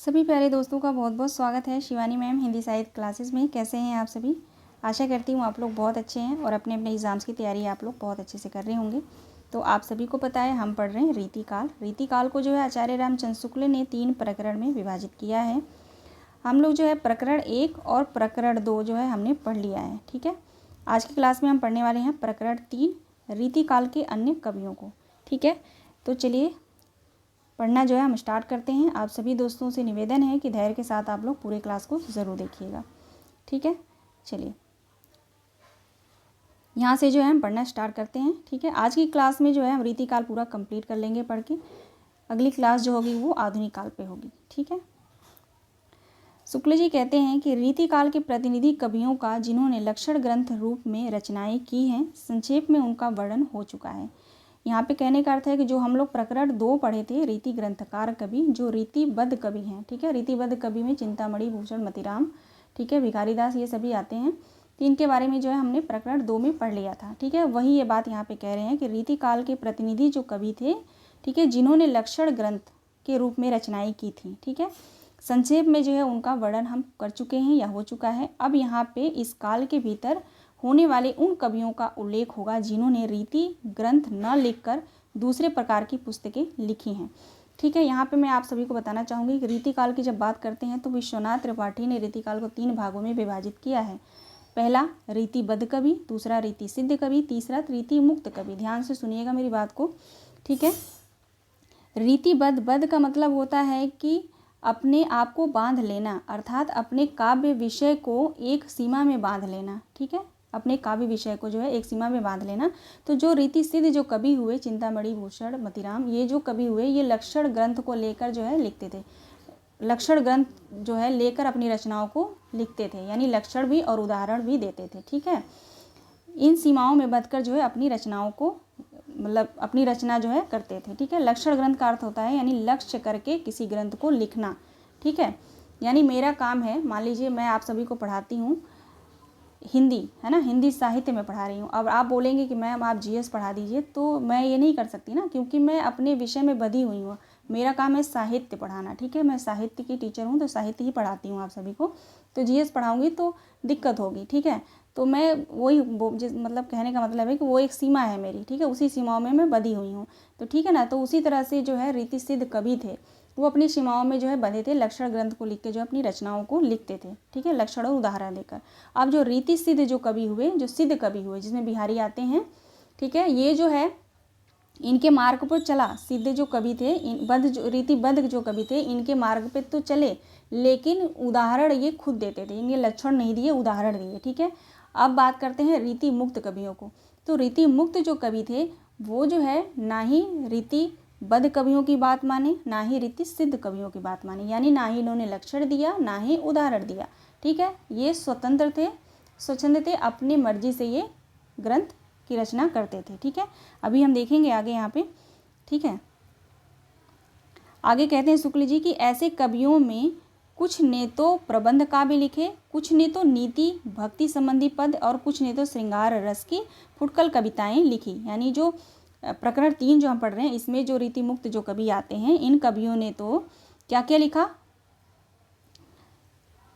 सभी प्यारे दोस्तों का बहुत बहुत स्वागत है शिवानी मैम हिंदी साहित्य क्लासेस में। कैसे हैं आप सभी? आशा करती हूँ आप लोग बहुत अच्छे हैं और अपने अपने एग्ज़ाम्स की तैयारी आप लोग बहुत अच्छे से कर रहे होंगे। तो आप सभी को पता है हम पढ़ रहे हैं रीतिकाल। रीतिकाल को जो है आचार्य रामचंद्र शुक्ल ने 3 प्रकरण में विभाजित किया है। हम लोग जो है प्रकरण 1 और प्रकरण 2 जो है हमने पढ़ लिया है। ठीक है, आज की क्लास में हम पढ़ने वाले हैं प्रकरण 3 रीतिकाल के अन्य कवियों को। ठीक है, तो चलिए पढ़ना जो है हम स्टार्ट करते हैं। आप सभी दोस्तों से निवेदन है कि धैर्य के साथ आप लोग पूरे क्लास को ज़रूर देखिएगा। ठीक है, चलिए यहाँ से जो है हम पढ़ना स्टार्ट करते हैं। ठीक है, आज की क्लास में जो है हम रीतिकाल पूरा कंप्लीट कर लेंगे पढ़ के। अगली क्लास जो होगी वो आधुनिक काल पे होगी। ठीक है, शुक्ल जी कहते हैं कि रीतिकाल के प्रतिनिधि कवियों का जिन्होंने लक्षण ग्रंथ रूप में रचनाएं की हैं, संक्षेप में उनका वर्णन हो चुका है। यहाँ पे कहने का अर्थ है कि जो हम लोग प्रकरण 2 पढ़े थे रीति ग्रंथकार कवि, जो रीतिबद्ध कवि हैं। ठीक है, रीतिबद्ध कवि में चिंतामणि, भूषण, मतीराम, ठीक है, भिखारीदास, ये सभी आते हैं। तो इनके बारे में जो है हमने प्रकरण 2 में पढ़ लिया था। ठीक है, वही ये बात यहाँ पे कह रहे हैं कि रीतिकाल के प्रतिनिधि जो कवि थे, ठीक है, जिन्होंने लक्षण ग्रंथ के रूप में रचनाएं की थी। ठीक है, संक्षेप में जो है उनका वर्णन हम कर चुके हैं या हो चुका है। अब यहाँ पे इस काल के भीतर होने वाले उन कवियों का उल्लेख होगा जिन्होंने रीति ग्रंथ न लिखकर दूसरे प्रकार की पुस्तकें लिखी हैं। ठीक है, यहाँ पे मैं आप सभी को बताना चाहूँगी कि रीतिकाल की जब बात करते हैं तो विश्वनाथ त्रिपाठी ने रीतिकाल को 3 भागों में विभाजित किया है। पहला रीतिबद्ध कवि, दूसरा रीति सिद्ध कवि, तीसरा रीति मुक्त कवि। ध्यान से सुनिएगा मेरी बात को। ठीक है, रीतिबद्ध, बद्ध का मतलब होता है कि अपने आप को बांध लेना, अर्थात अपने काव्य विषय को एक सीमा में बांध लेना। ठीक है, अपने काव्य विषय को जो है एक सीमा में बांध लेना। तो जो रीति सिद्ध जो कवि हुए, चिंतामणि, भूषण, मतीराम, ये जो कवि हुए ये लक्षण ग्रंथ को लेकर जो है लिखते थे। लक्षण ग्रंथ जो है लेकर अपनी रचनाओं को लिखते थे, यानी लक्षण भी और उदाहरण भी देते थे। ठीक है, इन सीमाओं में बंधकर जो है अपनी रचनाओं को मतलब अपनी रचना जो है करते थे। ठीक है, लक्षण ग्रंथ का अर्थ होता है यानी लक्ष्य करके किसी ग्रंथ को लिखना। ठीक है, यानी मेरा काम है, मान लीजिए मैं आप सभी को पढ़ाती हूँ हिंदी, है ना, हिंदी साहित्य में पढ़ा रही हूँ। अब आप बोलेंगे कि मैम आप जीएस पढ़ा दीजिए, तो मैं ये नहीं कर सकती ना, क्योंकि मैं अपने विषय में बधी हुई हूँ। मेरा काम है साहित्य पढ़ाना। ठीक है, मैं साहित्य की टीचर हूँ तो साहित्य ही पढ़ाती हूँ आप सभी को। तो जीएस पढ़ाऊँगी तो दिक्कत होगी। ठीक है, तो मैं वही मतलब कहने का मतलब है कि वो एक सीमा है मेरी। ठीक है, उसी सीमाओं में मैं बधी हुई हूँ। तो ठीक है ना, तो उसी तरह से जो है रीति सिद्ध कवि थे, वो अपनी सीमाओं में जो है बंधे थे, लक्षण ग्रंथ को लिख के जो अपनी रचनाओं को लिखते थे। ठीक है, लक्षण और उदाहरण देकर। अब जो रीति सिद्ध जो कवि हुए, जो सिद्ध कवि हुए जिसमें बिहारी आते हैं, ठीक है, ये जो है इनके मार्ग पर चला। सिद्ध जो कवि थे, बद्ध जो रीतिबद्ध जो कवि थे, इनके मार्ग पे तो चले, लेकिन उदाहरण ये खुद देते थे। इनके लक्षण नहीं दिए, उदाहरण दिए। ठीक है, अब बात करते हैं रीति मुक्त कवियों को। तो रीति मुक्त जो कवि थे वो जो है ना ही रीति बद्ध कवियों की बात माने, ना ही रीति सिद्ध कवियों की बात माने, यानी ना ही इन्होंने लक्षण दिया, ना ही उदाहरण दिया। ठीक है, ये स्वतंत्र थे, स्वच्छंद थे, अपनी मर्जी से ये ग्रंथ की रचना करते थे। ठीक है, अभी हम देखेंगे आगे यहाँ पे। ठीक है, आगे कहते हैं शुक्ल जी कि ऐसे कवियों में कुछ ने तो प्रबंध काव्य लिखे, कुछ ने तो नीति भक्ति संबंधी पद, और कुछ ने तो श्रृंगार रस की फुटकल कविताएं लिखी। यानी जो प्रकरण 3 जो हम पढ़ रहे हैं इसमें जो रीति मुक्त जो कवि आते हैं, इन कवियों ने तो क्या क्या लिखा?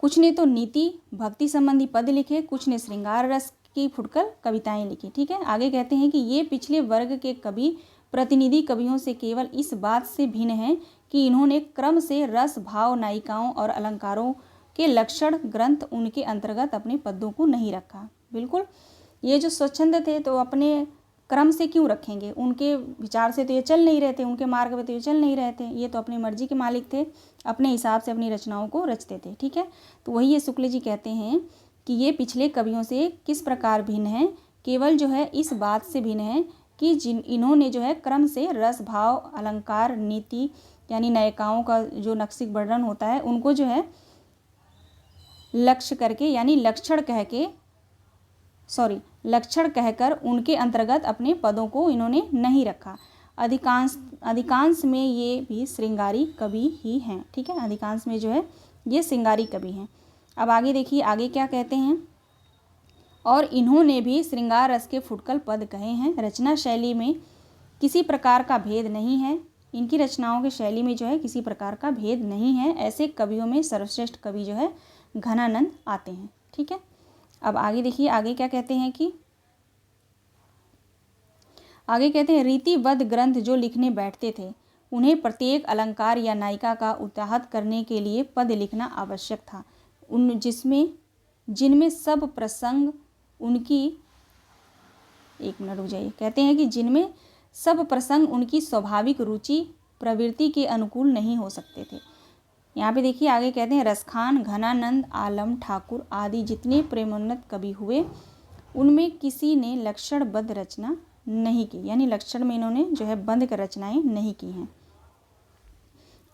कुछ ने तो नीति भक्ति संबंधी पद लिखे, कुछ ने श्रृंगार रस की फुटकल कविताएं लिखी। ठीक है, आगे कहते हैं कि ये पिछले वर्ग के कवि प्रतिनिधि कवियों से केवल इस बात से भिन्न है कि इन्होंने क्रम से रस भाव, नायिकाओं और अलंकारों के लक्षण ग्रंथ उनके अंतर्गत अपने पदों को नहीं रखा। बिल्कुल, ये जो स्वच्छंद थे तो अपने क्रम से क्यों रखेंगे? उनके विचार से तो ये चल नहीं रहे थे, उनके मार्ग में तो ये चल नहीं रहे थे। ये तो अपनी मर्जी के मालिक थे, अपने हिसाब से अपनी रचनाओं को रचते थे। ठीक है, तो वही ये शुक्ल जी कहते हैं कि ये पिछले कवियों से किस प्रकार भिन्न है? केवल जो है इस बात से भिन्न है कि इन्होंने जो है क्रम से रस भाव अलंकार नीति यानी नायिकाओं का जो नक्सिक वर्णन होता है उनको जो है लक्ष्य करके यानी लक्षण कहकर उनके अंतर्गत अपने पदों को इन्होंने नहीं रखा। अधिकांश में ये भी श्रृंगारी कवि ही हैं। ठीक है, अधिकांश में जो है ये श्रृंगारी कवि हैं। अब आगे देखिए, आगे क्या कहते हैं? और इन्होंने भी श्रृंगार रस के फुटकल पद कहे हैं। रचना शैली में किसी प्रकार का भेद नहीं है। इनकी रचनाओं की शैली में जो है किसी प्रकार का भेद नहीं है। ऐसे कवियों में सर्वश्रेष्ठ कवि जो है घनानंद आते हैं। ठीक है, अब आगे देखिए, आगे क्या कहते हैं कि आगे कहते हैं रीतिबद्ध ग्रंथ जो लिखने बैठते थे उन्हें प्रत्येक अलंकार या नायिका का उदाहरण करने के लिए पद लिखना आवश्यक था, उन जिनमें सब प्रसंग उनकी एक मिनट रुक जाइए, कहते हैं कि जिनमें सब प्रसंग उनकी स्वाभाविक रुचि प्रवृत्ति के अनुकूल नहीं हो सकते थे। यहाँ पे देखिए आगे कहते हैं रसखान, घनानंद, आलम ठाकुर आदि जितने प्रेमोन्नत कवि हुए उनमें किसी ने लक्षणबद्ध रचना नहीं की, यानी लक्षण में इन्होंने जो है बंध कर रचनाएं नहीं की हैं।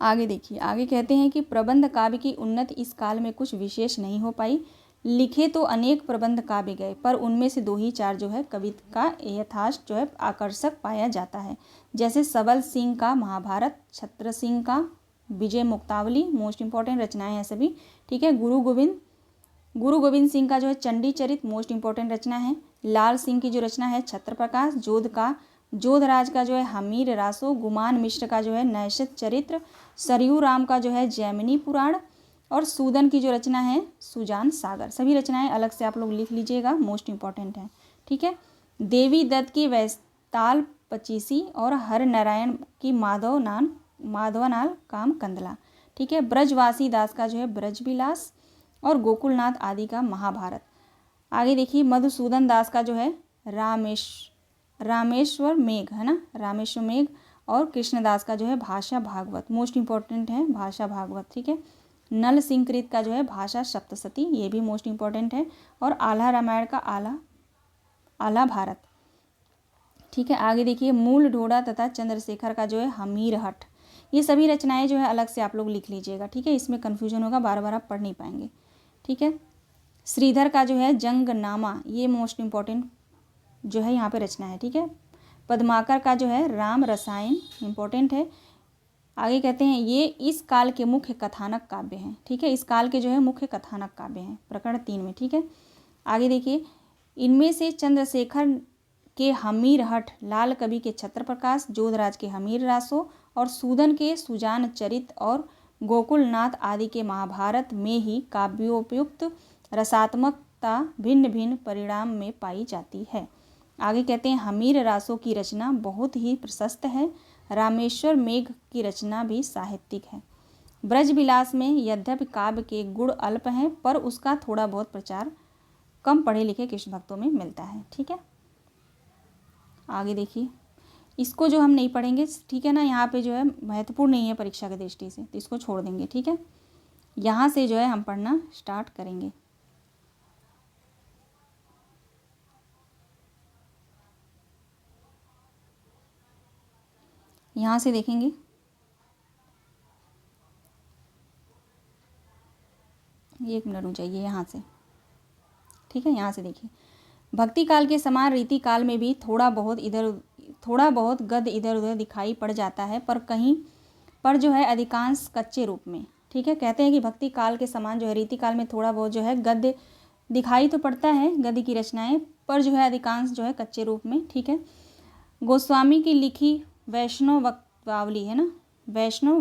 आगे देखिए, आगे कहते हैं कि प्रबंध काव्य की उन्नति इस काल में कुछ विशेष नहीं हो पाई। लिखे तो अनेक प्रबंध काव्य गए, पर उनमें से 2 ही 4 जो है कविता का यथार्थ जो है आकर्षक पाया जाता है। जैसे सबल सिंह का महाभारत, छत्र सिंह का विजय मुक्तावली, मोस्ट इंपॉर्टेंट रचनाएं हैं सभी। ठीक है, गुरु गोविंद सिंह का जो है चंडी चरित मोस्ट इंपॉर्टेंट रचना है। लाल सिंह की जो रचना है छत्र प्रकाश, जोधराज का जो है हमीर रासो, गुमान मिश्र का जो है नैषध चरित्र, सरयू राम का जो है जैमिनी पुराण और सूदन की जो रचना है सुजान सागर। सभी रचनाएं अलग से आप लोग लिख लीजिएगा, मोस्ट इंपॉर्टेंट है। ठीक है, देवी दत्त की वैस्ताल पचीसी और हर नारायण की माधवनाल काम कंदला। ठीक है, ब्रजवासी दास का जो है ब्रजविलास और गोकुलनाथ आदि का महाभारत। आगे देखिए मधुसूदन दास का जो है रामेश्वर मेघ है ना, रामेश्वर मेघ और कृष्णदास का जो है भाषा भागवत, मोस्ट इंपॉर्टेंट है भाषा भागवत। ठीक है, नल सिंह कृत का जो है भाषा सप्तशती, ये भी मोस्ट इंपॉर्टेंट है। और आला रामायण का आला भारत। ठीक है, आगे देखिए मूल ढोड़ा तथा चंद्रशेखर का जो है हमीर हट। ये सभी रचनाएं जो है अलग से आप लोग लिख लीजिएगा। ठीक है, इसमें कन्फ्यूजन होगा, बार बार आप पढ़ नहीं पाएंगे। ठीक है, श्रीधर का जो है जंगनामा, ये मोस्ट इंपॉर्टेंट जो है यहाँ पे रचना है। ठीक है, पद्माकर का जो है राम रसायन इंपॉर्टेंट है। आगे कहते हैं ये इस काल के मुख्य कथानक काव्य हैं। ठीक है, इस काल के जो है मुख्य कथानक काव्य हैं प्रकरण 3 में। ठीक है, आगे देखिए इनमें से चंद्रशेखर के हमीर हठ, लाल कवि के छत्र प्रकाश, जोधराज के हमीर रासो और सूदन के सुजान चरित और गोकुलनाथ आदि के महाभारत में ही काव्योपयुक्त रसात्मकता भिन्न भिन्न परिणाम में पाई जाती है। आगे कहते हैं हमीर रासो की रचना बहुत ही प्रशस्त है। रामेश्वर मेघ की रचना भी साहित्यिक है। ब्रजविलास में यद्यपि काव्य के गुण अल्प हैं पर उसका थोड़ा बहुत प्रचार कम पढ़े लिखे कृष्ण भक्तों में मिलता है। ठीक है, आगे देखिए इसको जो हम नहीं पढ़ेंगे, ठीक है ना, यहाँ पे जो है महत्वपूर्ण नहीं है परीक्षा की दृष्टि से, तो इसको छोड़ देंगे। ठीक है, यहाँ से जो है हम पढ़ना स्टार्ट करेंगे। यहाँ से देखेंगे, एक मिनट रुक जाइए यहाँ से। ठीक है, यहाँ से देखिए भक्ति काल के समान रीति काल में भी थोड़ा बहुत गद्य इधर उधर दिखाई पड़ जाता है, पर कहीं पर जो है अधिकांश कच्चे रूप में। ठीक है, कहते हैं कि भक्ति काल के समान जो है रीति काल में थोड़ा बहुत जो है गद्य दिखाई तो पड़ता है, गद्य की रचनाएं, पर जो है अधिकांश जो है कच्चे रूप में। ठीक है, गोस्वामी की लिखी वैष्णव वार्तावली है ना, वैष्णव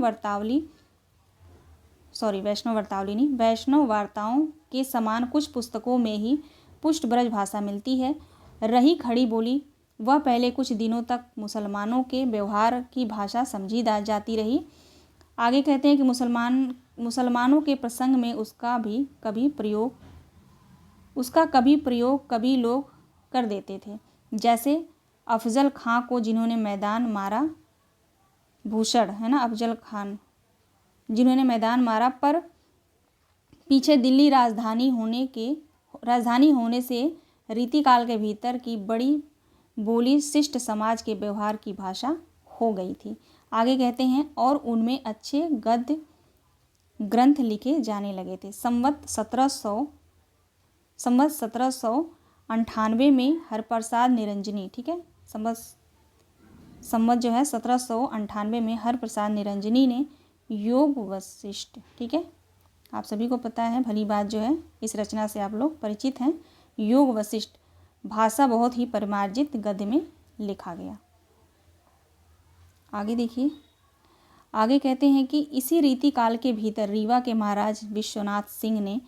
वार्ताओं के समान कुछ पुस्तकों में ही पुष्ट ब्रज भाषा मिलती है। रही खड़ी बोली, वह पहले कुछ दिनों तक मुसलमानों के व्यवहार की भाषा समझी जाती रही। आगे कहते हैं कि मुसलमानों के प्रसंग में उसका कभी प्रयोग कभी लोग कर देते थे, जैसे अफजल खां को जिन्होंने मैदान मारा, भूषण है ना, अफजल खान जिन्होंने मैदान मारा, पर पीछे दिल्ली राजधानी होने से रीतिकाल के भीतर की बड़ी बोली शिष्ट समाज के व्यवहार की भाषा हो गई थी। आगे कहते हैं और उनमें अच्छे गद्य ग्रंथ लिखे जाने लगे थे। संवत 1798 में हरप्रसाद निरंजनी, ठीक है, संवत जो है 1798 में हरप्रसाद निरंजनी ने योग वशिष्ठ, ठीक है, आप सभी को पता है, भली बात जो है इस रचना से आप लोग परिचित हैं। योग वशिष्ठ भाषा बहुत ही परिमार्जित गद्य में लिखा गया। आगे देखिए आगे कहते हैं कि इसी रीति काल के भीतर रीवा के महाराज विश्वनाथ सिंह ने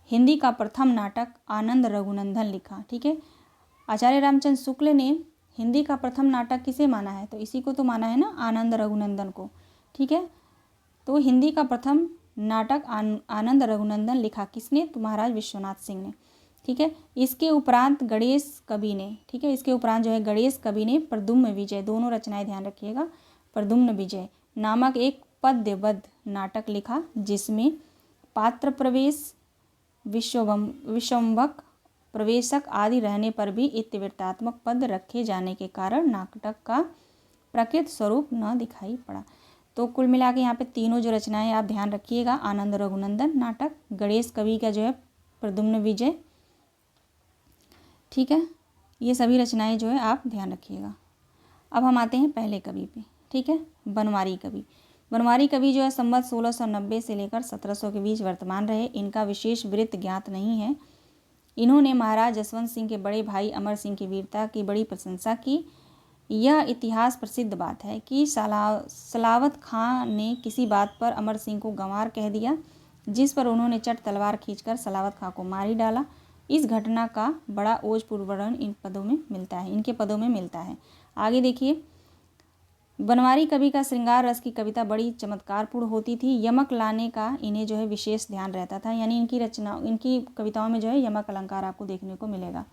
हिंदी का प्रथम नाटक आनंद रघुनंदन लिखा। ठीक है, आचार्य रामचंद्र शुक्ल ने हिंदी का प्रथम नाटक किसे माना है? तो इसी को तो माना है ना, आनंद रघुनंदन को। ठीक है, तो हिंदी का प्रथम नाटक आनंद रघुनंदन लिखा किसने? तो महाराज विश्वनाथ सिंह ने। ठीक है, इसके उपरांत गणेश कवि ने, ठीक है, इसके उपरांत जो है गणेश कवि ने प्रद्युम्न विजय, दोनों रचनाएं ध्यान रखिएगा, प्रद्युम्न विजय नामक एक पद्यबद्ध नाटक लिखा, जिसमें पात्र प्रवेश, विषमवक प्रवेशक आदि रहने पर भी इतिवृत्तात्मक पद रखे जाने के कारण नाटक का प्रकृत स्वरूप न दिखाई पड़ा। तो कुल मिला के यहाँ पे तीनों जो रचनाएं आप ध्यान रखिएगा, आनंद रघुनंदन नाटक, गणेश कवि का जो है प्रद्युम्न विजय, ठीक है, ये सभी रचनाएं जो है आप ध्यान रखिएगा। अब हम आते हैं पहले कवि पे। ठीक है, बनवारी कवि। बनवारी कवि जो है संवत 1690 से लेकर 1700 के बीच वर्तमान रहे। इनका विशेष वृत्त ज्ञात नहीं है। इन्होंने महाराज जसवंत सिंह के बड़े भाई अमर सिंह की वीरता की बड़ी प्रशंसा की। यह इतिहास प्रसिद्ध बात है कि सलावत खां ने किसी बात पर अमर सिंह को गंवार कह दिया, जिस पर उन्होंने चट तलवार खींचकर सलावत खां को मार ही डाला। इस घटना का बड़ा ओजपूर्ण वर्णन इनके पदों में मिलता है। आगे देखिए, बनवारी कवि का श्रृंगार रस की कविता बड़ी चमत्कारपूर्ण होती थी। यमक लाने का इन्हें जो है विशेष ध्यान रहता था, यानी इनकी कविताओं में जो है यमक अलंकार आपको देखने को मिलेगा।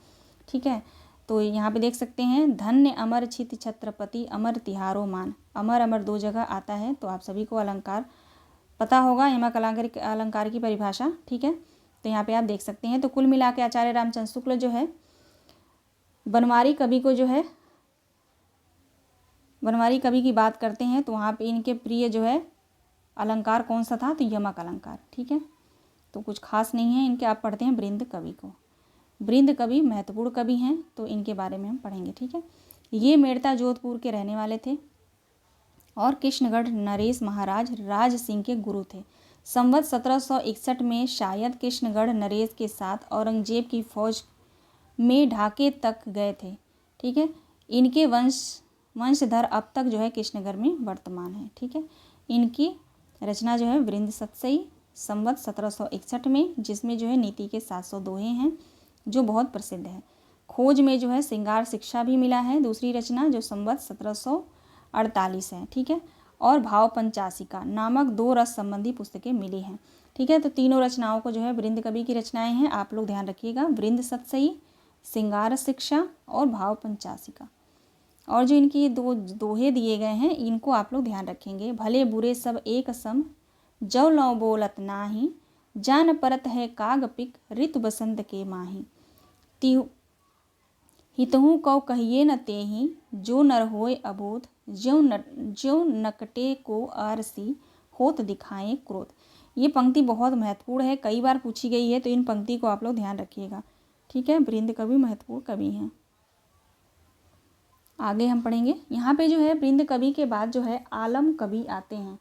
ठीक है, तो यहाँ पे देख सकते हैं, धन्य अमर छित छत्रपति अमर तिहारो मान। अमर अमर दो जगह आता है, तो आप सभी को अलंकार पता होगा, यमक अलंकार की परिभाषा। ठीक है, तो यहाँ पे आप देख सकते हैं। तो कुल मिला के आचार्य रामचंद्र शुक्ल जो है बनवारी कवि को जो है बनवारी कवि की बात करते हैं, तो वहाँ पे इनके प्रिय जो है अलंकार कौन सा था? तो यमक अलंकार। ठीक है, तो कुछ खास नहीं है इनके। आप पढ़ते हैं वृंद कवि को। वृंद कवि महत्वपूर्ण कवि हैं, तो इनके बारे में हम पढ़ेंगे। ठीक है, ये मेड़ता जोधपुर के रहने वाले थे और कृष्णगढ़ नरेश महाराज राज सिंह के गुरु थे। संवत 1761 में शायद कृष्णगढ़ नरेश के साथ औरंगजेब की फौज में ढाके तक गए थे। ठीक है, इनके वंशधर अब तक जो है कृष्णगढ़ में वर्तमान है। ठीक है, इनकी रचना जो है वृंद सतसई संवत 1761 में, जिसमें जो है नीति के 700 दोहे हैं, जो बहुत प्रसिद्ध है। खोज में जो है श्रृंगार शिक्षा भी मिला है, दूसरी रचना जो संवत 1748 है। ठीक है, और भाव पंचासिका नामक 2 रस संबंधी पुस्तकें मिली हैं। ठीक है, तो तीनों रचनाओं को जो है वृंद कवि की रचनाएं हैं, आप लोग ध्यान रखिएगा, वृंद सतसई, श्रृंगार शिक्षा और भाव पंचासिका। और जो इनकी 2 दोहे दिए गए हैं, इनको आप लोग ध्यान रखेंगे। भले बुरे सब एक सम, जौ लौ बोलत नाही, जान परत है काग पिक, ऋतु बसंत के माही। हितहु कौ कहिए न तेहि, जो नर होय अबोध, ज्यों नकटे को आरसी, होत दिखाए क्रोध। ये पंक्ति बहुत महत्वपूर्ण है, कई बार पूछी गई है, तो इन पंक्ति को आप लोग ध्यान रखिएगा। ठीक है, वृंद कवि महत्वपूर्ण कवि हैं। आगे हम पढ़ेंगे, यहाँ पे जो है वृंद कवि के बाद जो है आलम कवि आते हैं।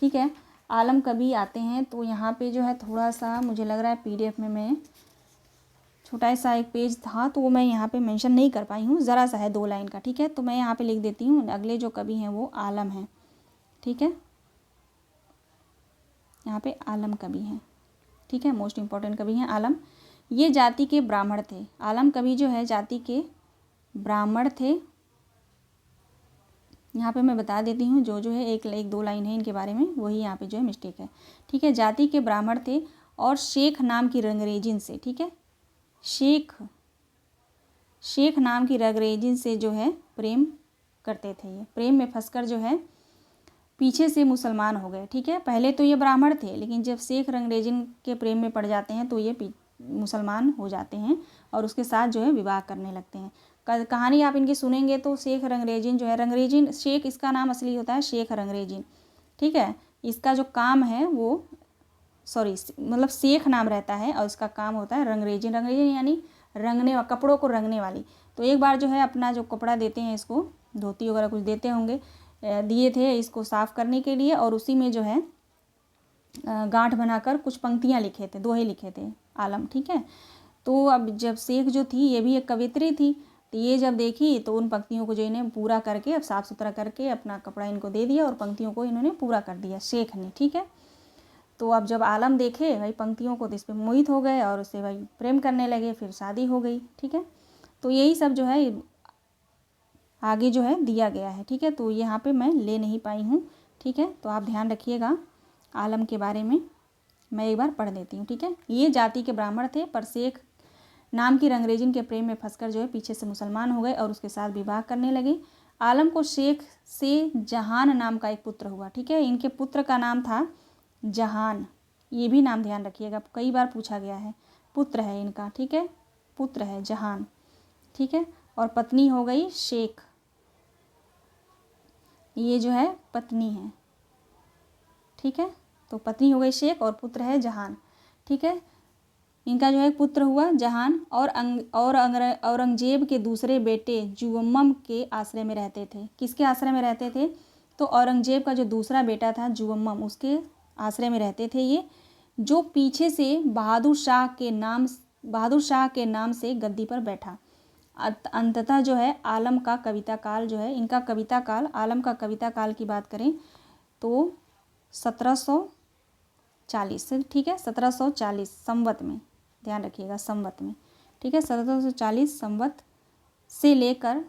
ठीक है, आलम कवि आते हैं, तो यहाँ पे जो है थोड़ा सा मुझे लग रहा है PDF में मैं छोटा सा एक पेज था, तो वो मैं यहाँ पे मेंशन नहीं कर पाई हूँ, ज़रा सा है 2 लाइन का। ठीक है, तो मैं यहाँ पे लिख देती हूँ, अगले जो कवि हैं वो आलम हैं। ठीक है, यहाँ पे आलम कवि हैं। ठीक है, मोस्ट इम्पॉर्टेंट कवि हैं आलम। ये जाति के ब्राह्मण थे। आलम कवि जो है जाति के ब्राह्मण थे। यहाँ पे मैं बता देती हूँ, जो है एक 2 लाइन है इनके बारे में, वही यहाँ पे जो है मिस्टेक है। ठीक है, जाति के ब्राह्मण थे और शेख नाम की रंगरेजिन से, ठीक है, शेख नाम की रंगरेजिन से जो है प्रेम करते थे। ये प्रेम में फंसकर जो है पीछे से मुसलमान हो गए। ठीक है, पहले तो ये ब्राह्मण थे, लेकिन जब शेख रंगरेजिन के प्रेम में पड़ जाते हैं तो ये मुसलमान हो जाते हैं और उसके साथ जो है विवाह करने लगते हैं। कहानी आप इनकी सुनेंगे तो शेख रंगरेजिन जो है, रंगरेजिन शेख इसका नाम असली होता है शेख रंगरेजिन। ठीक है, इसका जो काम है वो मतलब शेख नाम रहता है और इसका काम होता है रंगरेजिन। रंगरेजिन यानी कपड़ों को रंगने वाली। तो एक बार जो है अपना जो कपड़ा देते हैं, इसको धोती वगैरह कुछ देते होंगे, दिए थे इसको साफ़ करने के लिए, और उसी में जो है गांठ बनाकर कुछ पंक्तियाँ लिखे थे, दोहे लिखे थे आलम। ठीक है, तो अब जब शेख जो थी ये भी एक कवियत्री थी, तो ये जब देखी तो उन पंक्तियों को जो इन्हें पूरा करके अब साफ़ सुथरा करके अपना कपड़ा इनको दे दिया और पंक्तियों को इन्होंने पूरा कर दिया शेख ने, ठीक है। तो अब जब आलम देखे भाई पंक्तियों को तो इस पर मोहित हो गए और उससे भाई प्रेम करने लगे, फिर शादी हो गई, ठीक है। तो यही सब जो है आगे जो है दिया गया है, ठीक है। तो यहाँ पे मैं ले नहीं पाई हूँ, ठीक है। तो आप ध्यान रखिएगा आलम के बारे में, मैं एक बार पढ़ देती हूँ, ठीक है। ये जाति के ब्राह्मण थे, पर शेख नाम की रंगरेजिन के प्रेम में फंसकर जो है पीछे से मुसलमान हो गए और उसके साथ विवाह करने लगे। आलम को शेख से जहान नाम का एक पुत्र हुआ, ठीक है। इनके पुत्र का नाम था जहान, ये भी नाम ध्यान रखिएगा, कई बार पूछा गया है। पुत्र है इनका, ठीक है, पुत्र है जहान, ठीक है। और पत्नी हो गई शेख, ये जो है पत्नी है, ठीक है। तो पत्नी हो गई शेख और पुत्र है जहान, ठीक है। इनका जो है पुत्र हुआ जहान और औरंगजेब के दूसरे बेटे जुवम्मम के आश्रय में रहते थे। किसके आश्रय में रहते थे? तो औरंगजेब का जो दूसरा बेटा था जुवम्मम, उसके आश्रय में रहते थे ये, जो पीछे से बहादुर शाह के नाम से गद्दी पर बैठा। अंततः जो है आलम का कविता काल जो है, इनका कविता काल, आलम का कविता काल की बात करें तो 1740 से, ठीक है, 1740 संवत में, ध्यान रखिएगा संवत में, ठीक है। 1740 संवत से लेकर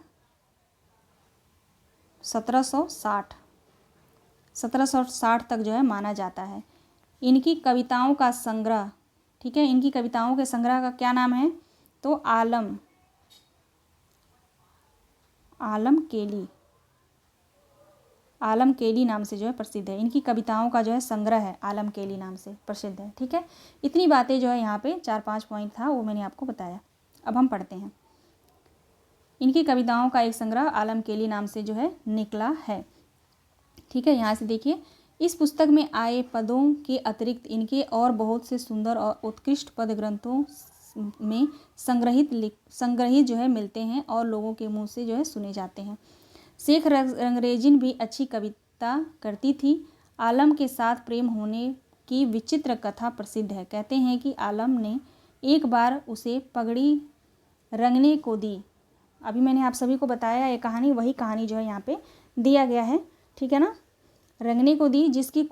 1760 तक जो है माना जाता है। इनकी कविताओं का संग्रह, ठीक है, इनकी कविताओं के संग्रह का क्या नाम है? तो आलम केली नाम से जो है प्रसिद्ध है। इनकी कविताओं का जो है संग्रह है, आलम केली नाम से प्रसिद्ध है, ठीक है। इतनी बातें जो है यहाँ पे 4-5 पॉइंट था वो मैंने आपको बताया। अब हम पढ़ते हैं। इनकी कविताओं का एक संग्रह आलम केली नाम से जो है निकला है, ठीक है। यहाँ से देखिए, इस पुस्तक में आए पदों के अतिरिक्त इनके और बहुत से सुंदर और उत्कृष्ट पद ग्रंथों में संग्रहित जो है मिलते हैं और लोगों के मुंह से जो है सुने जाते हैं। शेख रंगरेजिन भी अच्छी कविता करती थी। आलम के साथ प्रेम होने की विचित्र कथा प्रसिद्ध है। कहते हैं कि आलम ने एक बार उसे पगड़ी रंगने को दी। अभी मैंने आप सभी को बताया ये कहानी, वही कहानी जो है यहाँ पे दिया गया है, ठीक है ना। रंगने को दी, जिसकी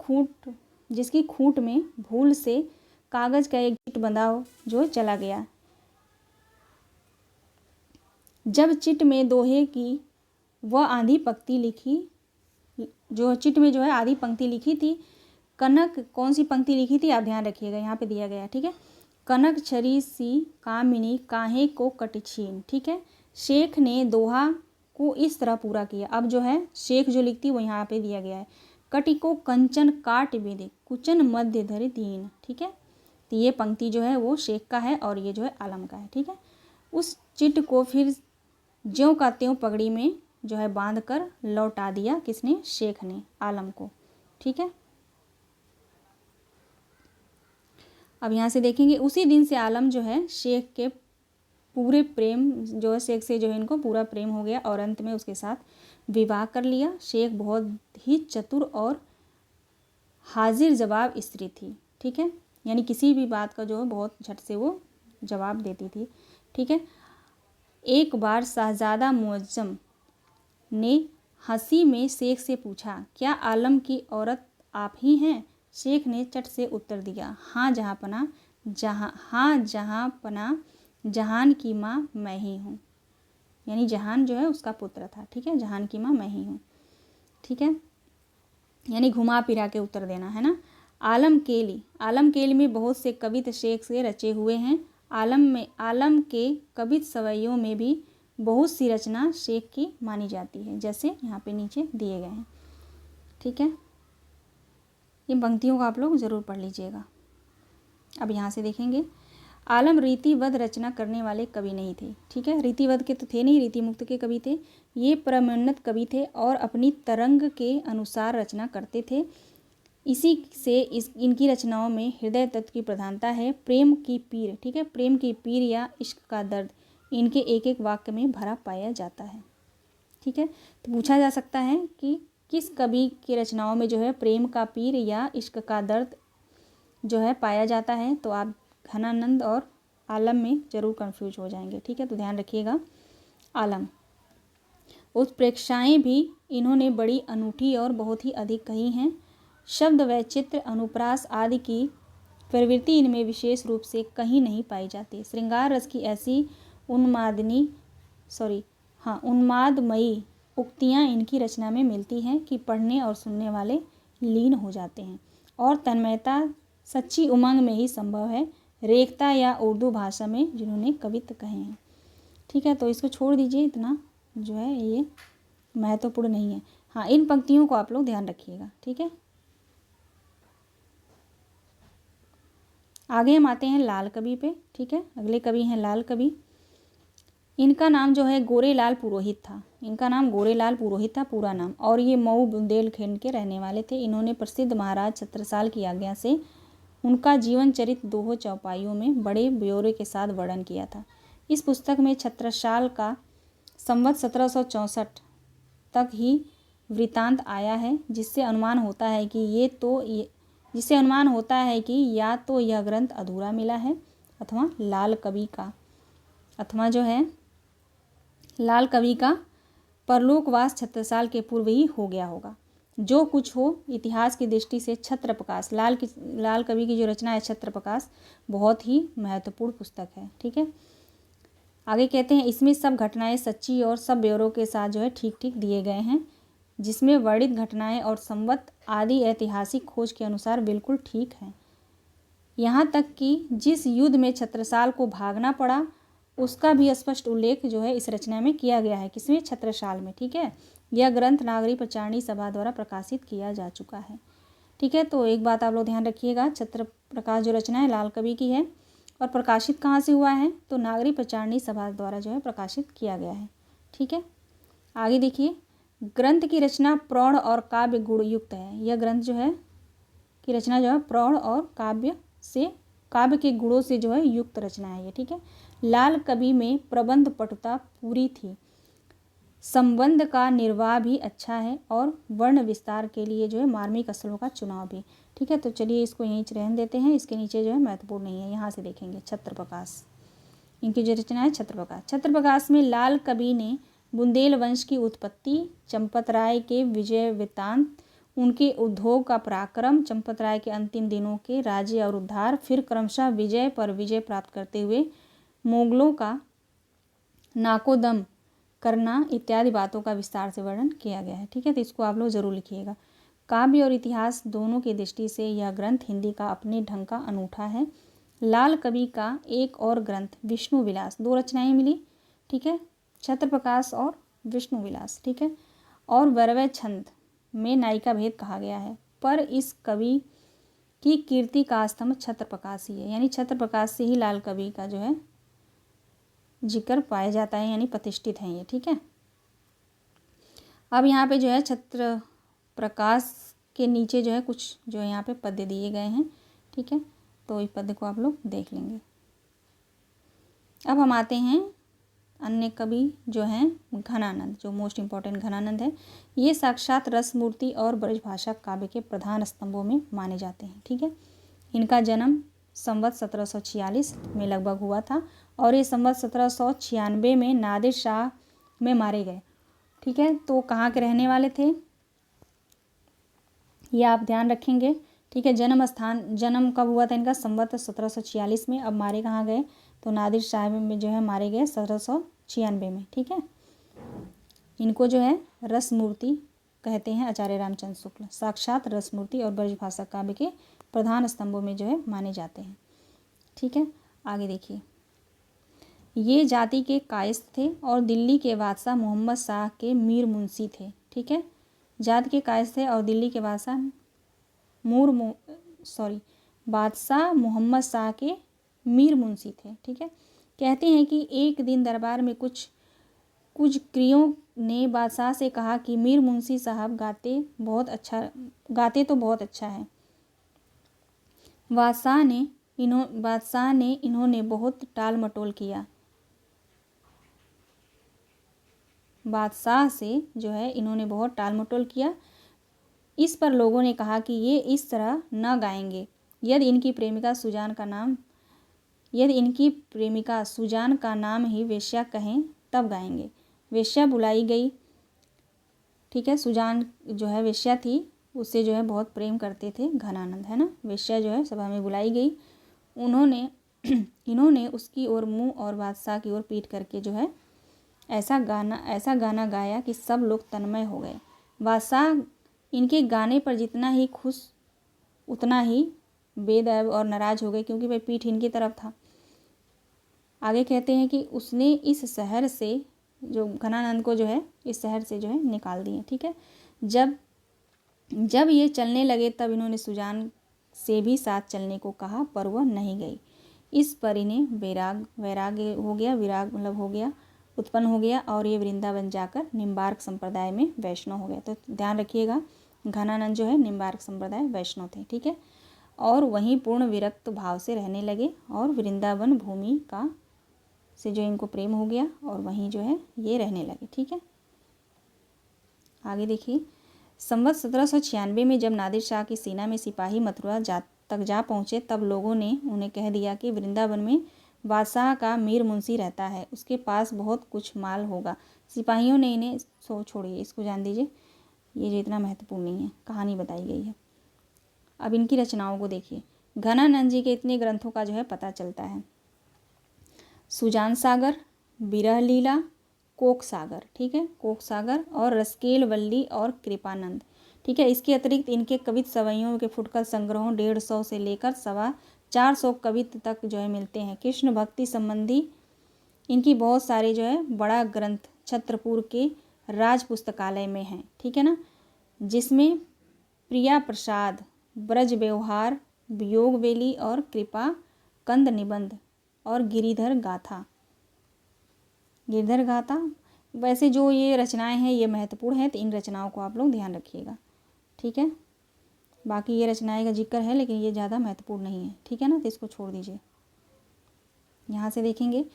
खूंट में भूल से कागज का एक चिट बंधा जो चला गया। जब चिट में दोहे की वह आधी पंक्ति लिखी, जो चिट में जो है आधी पंक्ति लिखी थी, कनक, कौन सी पंक्ति लिखी थी आप ध्यान रखिएगा, यहाँ पे दिया गया है, ठीक है। कनक छरी सी कामिनी काहे को कटछीन, ठीक है। शेख ने दोहा को इस तरह पूरा किया। अब जो है शेख जो लिखती वो यहाँ पे दिया गया है। कटि को कंचन काट बेदे कुचन मध्य धरे दीन, ठीक है। तो ये पंक्ति जो है वो शेख का है और ये जो है आलम का है, ठीक है। उस चिट को फिर ज्यों का त्यों पगड़ी में जो है बांध कर लौटा दिया, किसने? शेख ने आलम को, ठीक है। अब यहाँ से देखेंगे, उसी दिन से आलम जो है शेख के पूरे प्रेम जो है, शेख से जो है इनको पूरा प्रेम हो गया और अंत में उसके साथ विवाह कर लिया। शेख बहुत ही चतुर और हाजिर जवाब स्त्री थी, ठीक है। यानी किसी भी बात का जो है बहुत झट से वो जवाब देती थी, ठीक है। एक बार शहजादा मुअज्जम ने हंसी में शेख से पूछा, क्या आलम की औरत आप ही हैं? शेख ने चट से उत्तर दिया, हाँ जहाँपना, जहान की माँ मैं ही हूँ। यानी जहान जो है उसका पुत्र था, ठीक है। जहान की माँ मैं ही हूँ, ठीक है। यानी घुमा फिरा के उत्तर देना है ना। आलम केली में बहुत से कवित शेख से रचे हुए हैं। आलम के कवित सवैयों में भी बहुत सी रचना शेख की मानी जाती है, जैसे यहाँ पे नीचे दिए गए हैं, ठीक है। ये पंक्तियों को आप लोग ज़रूर पढ़ लीजिएगा। अब यहाँ से देखेंगे, आलम रीतिवद रचना करने वाले कवि नहीं थे, ठीक है। रीतिवद के तो थे नहीं, रीतिमुक्त के कवि थे। ये परमोन्नत कवि थे और अपनी तरंग के अनुसार रचना करते थे। इसी से इनकी रचनाओं में हृदय तत्व की प्रधानता है। प्रेम की पीर, ठीक है, प्रेम की पीर या इश्क का दर्द इनके एक एक वाक्य में भरा पाया जाता है, ठीक है। तो पूछा जा सकता है कि किस कवि की रचनाओं में जो है प्रेम का पीर या इश्क का दर्द जो है पाया जाता है, तो आप घनानंद और आलम में ज़रूर कंफ्यूज हो जाएंगे, ठीक है। तो ध्यान रखिएगा। आलम। उत्प्रेक्षाएं भी इन्होंने बड़ी अनूठी और बहुत ही अधिक कही हैं। शब्द वैचित्र, अनुप्रास आदि की प्रवृत्ति इनमें विशेष रूप से कहीं नहीं पाई जाती। श्रृंगार रस की ऐसी उन्मादमयी उक्तियाँ इनकी रचना में मिलती हैं कि पढ़ने और सुनने वाले लीन हो जाते हैं। और तन्मयता सच्ची उमंग में ही संभव है, रेखता या उर्दू भाषा में जिन्होंने कवित्व कहे हैं। ठीक है, तो इसको छोड़ दीजिए, इतना जो है ये महत्वपूर्ण नहीं है। हाँ, इन पंक्तियों को आप लोग ध्यान रखिएगा। ठीक है, आगे हम आते हैं लाल कवि पे। ठीक है, अगले कवि हैं लाल कवि। इनका नाम जो है गोरेलाल पुरोहित था। इनका नाम गोरेलाल पुरोहित था पूरा नाम, और ये मऊ बुंदेलखंड के रहने वाले थे। इन्होंने प्रसिद्ध महाराज छत्रसाल की आज्ञा से उनका जीवन चरित्र 2 चौपाइयों में बड़े ब्यौरे के साथ वर्णन किया था। इस पुस्तक में छत्रसाल का संवत 1764 तक ही वृत्तांत आया है, जिससे अनुमान होता है कि या तो यह ग्रंथ अधूरा मिला है अथवा लाल कवि का परलोकवास छत्रसाल के पूर्व ही हो गया होगा। जो कुछ हो, इतिहास की दृष्टि से छत्रप्रकाश लाल कवि की जो रचना है छत्रप्रकाश बहुत ही महत्वपूर्ण पुस्तक है। ठीक है, आगे कहते हैं इसमें सब घटनाएं सच्ची और सब ब्यौरों के साथ जो है ठीक ठीक दिए गए हैं, जिसमें वर्णित घटनाएं और संवत आदि ऐतिहासिक खोज के अनुसार बिल्कुल ठीक हैं। यहाँ तक कि जिस युद्ध में छत्रसाल को भागना पड़ा उसका भी स्पष्ट उल्लेख जो है इस रचना में किया गया है। किसमें? छत्रसाल में। ठीक है, यह ग्रंथ नागरी प्रचारणी सभा द्वारा प्रकाशित किया जा चुका है। ठीक है, तो एक बात आप लोग ध्यान रखिएगा, छत्रप्रकाश जो रचना है लाल कवि की है और प्रकाशित कहाँ से हुआ है? तो नागरी प्रचारणी सभा द्वारा जो है प्रकाशित किया गया है। ठीक है, आगे देखिए, ग्रंथ की रचना प्रौढ़ और काव्य गुण युक्त है। यह ग्रंथ जो है की रचना जो है प्रौढ़ और काव्य के गुणों से जो है युक्त रचना है ये। ठीक है, लाल कवि में प्रबंध पटुता पूरी थी, संबंध का निर्वाह भी अच्छा है और वर्ण विस्तार के लिए जो है मार्मिक स्थलों का चुनाव भी। ठीक है, तो चलिए इसको यहीं रहने देते हैं, इसके नीचे जो है महत्वपूर्ण नहीं है। यहाँ से देखेंगे छत्रप्रकाश, इनकी जो रचना है छत्रप्रकाश में लाल कवि ने बुंदेल वंश की उत्पत्ति, चंपत राय के विजय वृत्तांत, उनके उद्योग का पराक्रम, चंपत राय के अंतिम दिनों के राज्य और उद्धार, फिर क्रमशः विजय पर विजय प्राप्त करते हुए मुगलों का नाकोदम करना इत्यादि बातों का विस्तार से वर्णन किया गया है। ठीक है, तो इसको आप लोग जरूर लिखिएगा। काव्य और इतिहास दोनों की दृष्टि से यह ग्रंथ हिंदी का अपने ढंग का अनूठा है। लाल कवि का एक और ग्रंथ विष्णु विलास, 2 रचनाएं मिली। ठीक है, छत्रप्रकाश और विष्णु विलास। ठीक है, और वैरवै छंद में नायिका भेद कहा गया है, पर इस कवि की कीर्ति का स्तंभ छत्रप्रकाश ही है, यानी छत्रप्रकाश से ही लाल कवि का जो है जिक्र पाया जाता है, यानी प्रतिष्ठित है ये। ठीक है, अब यहाँ पे जो है छत्रप्रकाश के नीचे जो है कुछ जो है यहाँ पे पद्य दिए गए हैं। ठीक है, तो इस पद्य को आप लोग देख लेंगे। अब हम आते हैं अन्य कवि जो हैं घनानंद, जो मोस्ट इम्पॉर्टेंट घनानंद है। ये साक्षात रसमूर्ति और ब्रजभाषा काव्य के प्रधान स्तंभों में माने जाते हैं। ठीक है, इनका जन्म संवत 1746 में लगभग हुआ था और ये संवत 1796 में नादिर शाह में मारे गए। ठीक है, तो कहाँ के रहने वाले थे ये आप ध्यान रखेंगे। ठीक है, जन्म कब हुआ था इनका? संवत 1746 में। अब मारे कहाँ गए? तो नादिर शाह में जो है मारे गए 1796 में। ठीक है, इनको जो है रसमूर्ति कहते हैं आचार्य रामचंद्र शुक्ल, साक्षात रसमूर्ति और ब्रजभाषा काव्य के प्रधान स्तंभों में जो है माने जाते हैं। ठीक है, आगे देखिए, ये जाति के कायस्थ थे और दिल्ली के बादशाह मोहम्मद शाह के मीर मुंशी थे। ठीक है, जाति के कायस्थ थे और दिल्ली के बादशाह मोहम्मद शाह के मीर मुंशी थे। ठीक है, कहते हैं कि एक दिन दरबार में कुछ क्रियों ने बादशाह से कहा कि मीर मुंशी साहब गाते तो बहुत अच्छा है। बादशाह ने इन्होंने बहुत टाल मटोल किया। बादशाह से जो है इन्होंने बहुत टाल मटोल किया। इस पर लोगों ने कहा कि ये इस तरह न गाएंगे। यदि इनकी प्रेमिका सुजान का नाम ही वेश्या कहें तब गाएंगे। वेश्या बुलाई गई, ठीक है। सुजान जो है वेश्या थी, उससे जो है बहुत प्रेम करते थे घनानंद, है ना। वेश्या जो है सभा में बुलाई गई, इन्होंने उसकी ओर मुंह और बादशाह की ओर पीट करके जो है ऐसा गाना गाया कि सब लोग तन्मय हो गए। बादशाह इनके गाने पर जितना ही खुश उतना ही बेअदब और नाराज़ हो गए, क्योंकि भाई पीठ इनकी तरफ था। आगे कहते हैं कि उसने इस शहर से, जो घनानंद को जो है इस शहर से जो है निकाल दिए, ठीक है। जब ये चलने लगे तब इन्होंने सुजान से भी साथ चलने को कहा, पर वह नहीं गई। इस पर इन्हें वैराग्य हो गया, विराग मतलब हो गया, उत्पन्न हो गया, और ये वृंदावन जाकर निम्बार्क संप्रदाय में वैष्णव हो गया। तो ध्यान रखिएगा, घनानंद जो है निम्बार्क संप्रदाय वैष्णव थे, ठीक है। और वहीं पूर्ण विरक्त भाव से रहने लगे, और वृंदावन भूमि का से जो इनको प्रेम हो गया, और वहीं जो है ये रहने लगे, ठीक है। आगे देखिए, संवत 1796 में जब नादिर शाह की सेना में सिपाही मथुरा तक जा पहुँचे, तब लोगों ने उन्हें कह दिया कि वृंदावन में बादशाह का मीर मुंशी रहता है, उसके पास बहुत कुछ माल होगा। सिपाहियों ने इन्हें छोड़िए, इसको जान दीजिए, ये जो इतना महत्वपूर्ण नहीं है, कहानी बताई गई है। अब इनकी रचनाओं को देखिए। घनानंद जी के इतने ग्रंथों का जो है पता चलता है। सुजान सागर, विरह लीला, कोक सागर, ठीक है, कोक सागर, और रसकेल वल्ली और कृपानंद, ठीक है। इसके अतिरिक्त इनके कवित सवैयों के फुटकर संग्रहों 150 से लेकर 450 कवित तक जो है मिलते हैं। कृष्ण भक्ति संबंधी इनकी बहुत सारे जो है बड़ा ग्रंथ छत्रपुर के राज पुस्तकालय में है, ठीक है ना, जिसमें प्रिया प्रसाद, ब्रज व्यवहार, वियोग वेली और कृपा कंद निबंध और गिरिधर गाथा। वैसे जो ये रचनाएं हैं ये महत्वपूर्ण हैं, तो इन रचनाओं को आप लोग ध्यान रखिएगा, ठीक है। बाकी ये रचनाएं का जिक्र है, लेकिन ये ज़्यादा महत्वपूर्ण नहीं है, ठीक है ना, तो इसको छोड़ दीजिए। यहाँ से देखेंगे,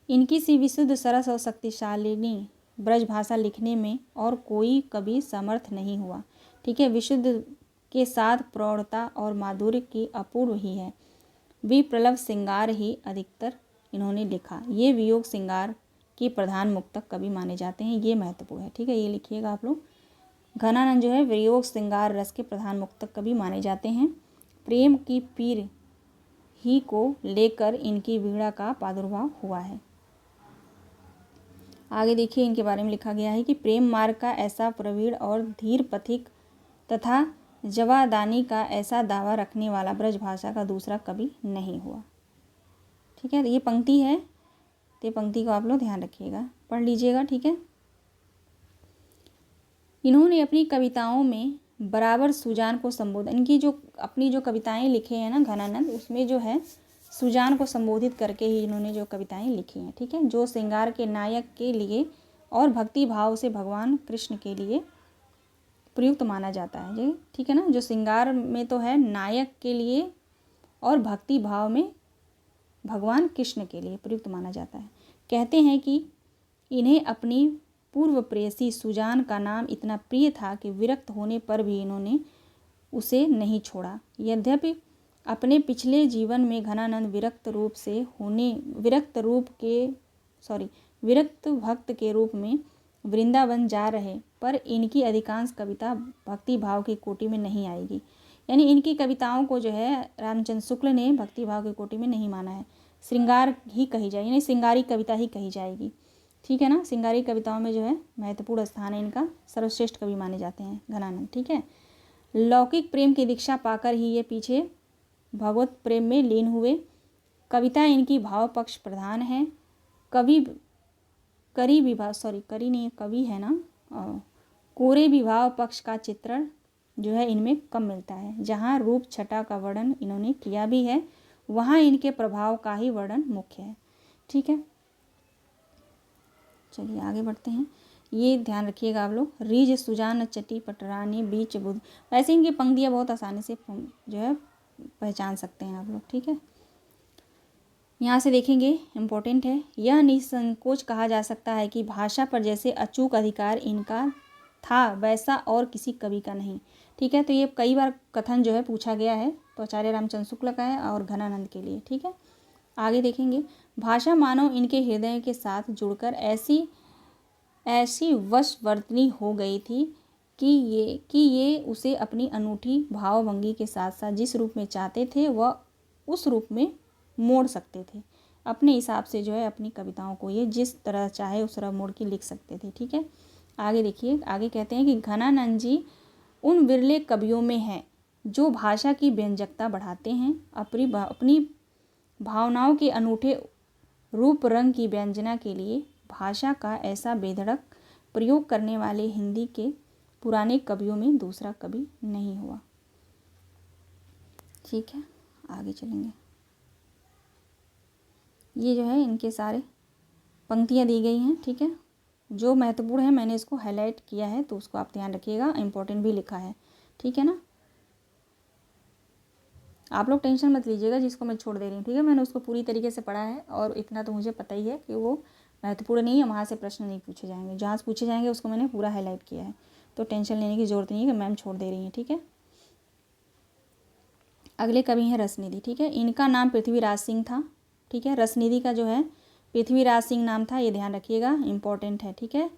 इनकी सी विशुद्ध सरस और शक्तिशालिनी ब्रज भाषा लिखने में और कोई कभी समर्थ नहीं हुआ, ठीक है। विशुद्ध के साथ प्रौढ़ता और माधुर्य की अपूर्व ही है। विप्रलभ श्रृंगार ही अधिकतर इन्होंने लिखा। ये वियोग श्रृंगार की प्रधान मुक्तक कवि माने जाते हैं, ये महत्वपूर्ण है, ठीक है, ये लिखिएगा आप लोग। घनानंद जो है वियोग श्रृंगार रस के प्रधान मुक्तक कवि माने जाते हैं। प्रेम की पीर ही को लेकर इनकी वीणा का प्रादुर्भाव हुआ है। आगे देखिए, इनके बारे में लिखा गया है कि प्रेम मार्ग का ऐसा प्रवीण और धीर पथिक तथा जवादानी का ऐसा दावा रखने वाला ब्रज भाषा का दूसरा कवि नहीं हुआ, ठीक है। ये पंक्ति है, तो ये पंक्ति को आप लोग ध्यान रखिएगा, पढ़ लीजिएगा, ठीक है। इन्होंने अपनी कविताओं में बराबर सुजान को संबोधन, इनकी जो अपनी जो कविताएं लिखे हैं ना घनानंद, उसमें जो है सुजान को संबोधित करके ही इन्होंने जो कविताएं लिखी हैं, ठीक है, जो श्रृंगार के नायक के लिए और भक्ति भाव से भगवान कृष्ण के लिए प्रयुक्त माना जाता है जी, ठीक है ना। जो श्रृंगार में तो है नायक के लिए और भक्ति भाव में भगवान कृष्ण के लिए प्रयुक्त माना जाता है। कहते हैं कि इन्हें अपनी पूर्व प्रेयसी सुजान का नाम इतना प्रिय था कि विरक्त होने पर भी इन्होंने उसे नहीं छोड़ा। यद्यपि अपने पिछले जीवन में घनानंद विरक्त भक्त के रूप में वृंदावन जा रहे, पर इनकी अधिकांश कविता भक्ति भाव की कोटि में नहीं आएगी। यानी इनकी कविताओं को जो है रामचंद्र शुक्ल ने भक्ति भाव की कोटि में नहीं माना है, श्रृंगार ही कही जाएगी, यानी श्रृंगारी कविता ही कही जाएगी, ठीक है ना। श्रृंगारी कविताओं में जो है महत्वपूर्ण स्थान है इनका, सर्वश्रेष्ठ कवि माने जाते हैं घनानंद, ठीक है। लौकिक प्रेम की दीक्षा पाकर ही ये पीछे भगवत प्रेम में लीन हुए। कविता इनकी भाव पक्ष प्रधान है। कोरे विभाव पक्ष का चित्रण जो है इनमें कम मिलता है। जहाँ रूप छटा का वर्णन इन्होंने किया भी है, वहाँ इनके प्रभाव का ही वर्णन मुख्य है, ठीक है। चलिए आगे बढ़ते हैं, ये ध्यान रखिएगा आप लोग। रीज सुजान चटी पटरानी बीच बुध, वैसे इनकी पंक्तियाँ बहुत आसानी से जो है पहचान सकते हैं आप लोग, ठीक है। यहाँ से देखेंगे, इम्पोर्टेंट है, यह निसंकोच कहा जा सकता है कि भाषा पर जैसे अचूक अधिकार इनका था वैसा और किसी कवि का नहीं, ठीक है। तो ये कई बार कथन जो है पूछा गया है, तो आचार्य रामचंद्र शुक्ल का है और घनानंद के लिए, ठीक है। आगे देखेंगे, भाषा मानव इनके हृदय के साथ जुड़कर ऐसी ऐसी वशवर्तनी हो गई थी कि ये उसे अपनी अनूठी भावभंगी के साथ साथ जिस रूप में चाहते थे वह उस रूप में मोड़ सकते थे। अपने हिसाब से जो है अपनी कविताओं को ये जिस तरह चाहे उस तरह मोड़ के लिख सकते थे। ठीक है, आगे देखिए, आगे कहते हैं कि घनानंद जी उन विरले कवियों में हैं जो भाषा की व्यंजकता बढ़ाते हैं, अपनी भावनाओं के अनूठे रूप रंग की व्यंजना के लिए भाषा का ऐसा बेधड़क प्रयोग करने वाले हिंदी के पुराने कवियों में दूसरा कवि नहीं हुआ। ठीक है, आगे चलेंगे। ये जो है इनके सारे पंक्तियाँ दी गई हैं। ठीक है, जो महत्वपूर्ण है मैंने इसको हाईलाइट किया है तो उसको आप ध्यान रखिएगा, इम्पोर्टेंट भी लिखा है। ठीक है ना, आप लोग टेंशन मत लीजिएगा जिसको मैं छोड़ दे रही हूँ। ठीक है, मैंने उसको पूरी तरीके से पढ़ा है और इतना तो मुझे पता ही है कि वो महत्वपूर्ण नहीं है, वहाँ से प्रश्न नहीं पूछे जाएंगे। जहाँ से पूछे जाएंगे उसको मैंने पूरा हाईलाइट किया है, तो टेंशन लेने की ज़रूरत नहीं है कि मैम छोड़ दे रही हैं। ठीक है, अगले कवि हैं रसनिधि। ठीक है, इनका नाम पृथ्वीराज सिंह था। ठीक है, रसनिधि का जो है पृथ्वीराज सिंह नाम था, ये ध्यान रखिएगा, इम्पोर्टेंट है। ठीक है,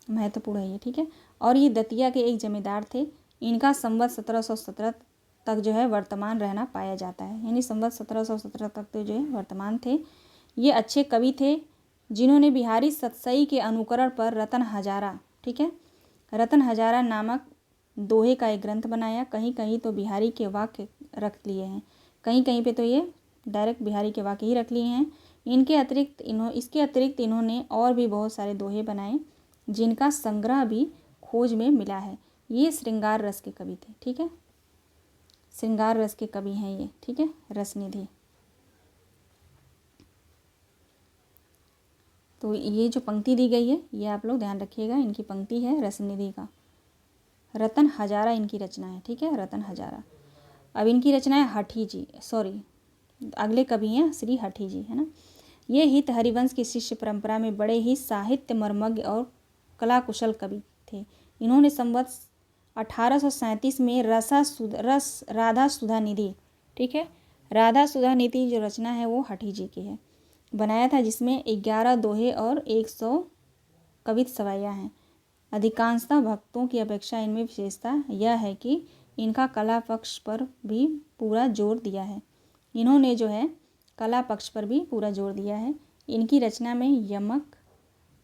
महत्वपूर्ण है ये। ठीक है, और ये दतिया के एक जमींदार थे। इनका संवत 1717 तक जो है वर्तमान रहना पाया जाता है, यानी संवत 1717 तक तो जो है वर्तमान थे। ये अच्छे कवि थे जिन्होंने बिहारी सतसई के अनुकरण पर रतन हजारा, ठीक है, रतन हजारा नामक दोहे का एक ग्रंथ बनाया। कहीं कहीं तो बिहारी के वाक्य रख लिए हैं, कहीं कहीं पे तो ये डायरेक्ट बिहारी के वाक्य ही रख लिए हैं। इसके अतिरिक्त इन्होंने और भी बहुत सारे दोहे बनाए जिनका संग्रह भी खोज में मिला है। ये श्रृंगार रस के कवि थे। ठीक है, श्रृंगार रस के कवि हैं ये। ठीक है, रसनिधि। तो ये जो पंक्ति दी गई है ये आप लोग ध्यान रखिएगा, इनकी पंक्ति है रसनिधि का। रतन हजारा इनकी रचना है। ठीक है, रतन हजारा। अब इनकी रचना है हठी जी, सॉरी अगले कवि हैं श्री हठी जी, है ना। ये हित हरिवंश की शिष्य परंपरा में बड़े ही साहित्य मर्मज्ञ और कला कुशल कवि थे। इन्होंने संवत 1837 में राधा सुधा निधि, ठीक है, राधा सुधा निधि जो रचना है वो हठी जी की है, बनाया था, जिसमें 11 दोहे और 100 कवित सवाइयाँ हैं। अधिकांशतः भक्तों की अपेक्षा इनमें विशेषता यह है कि इनका कला पक्ष पर भी पूरा जोर दिया है। इन्होंने जो है कला पक्ष पर भी पूरा जोर दिया है। इनकी रचना में यमक,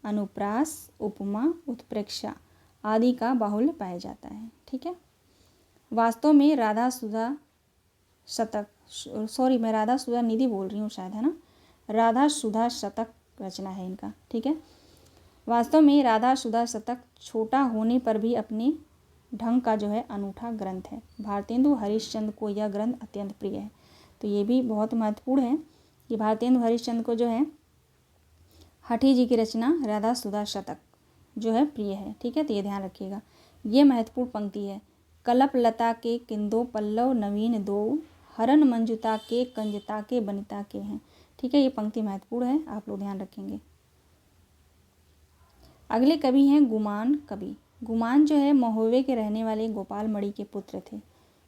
अनुप्रास, उपमा, उत्प्रेक्षा आदि का बाहुल्य पाया जाता है। ठीक है, वास्तव में राधा सुधा शतक, सॉरी मैं राधा सुधा निधि बोल रही हूँ शायद, है ना, राधा सुधा शतक रचना है इनका। ठीक है, वास्तव में राधा सुधा शतक छोटा होने पर भी अपने ढंग का जो है अनूठा ग्रंथ है। भारतेंदु हरिश्चंद्र को यह ग्रंथ अत्यंत प्रिय है। तो ये भी बहुत महत्वपूर्ण है कि भारतेंदु हरिश्चंद्र को जो है हठी जी की रचना राधा सुधा शतक जो है प्रिय है। ठीक है, तो ये ध्यान रखिएगा, ये महत्वपूर्ण पंक्ति है। कलप लता के किंदो पल्लव नवीन दो, हरन मंजुता के कंजता के बनिता के हैं। ठीक है, ये पंक्ति महत्वपूर्ण है, आप लोग ध्यान रखेंगे। अगले कवि हैं गुमान कवि। गुमान जो है महोवे के रहने वाले गोपाल मणि के पुत्र थे।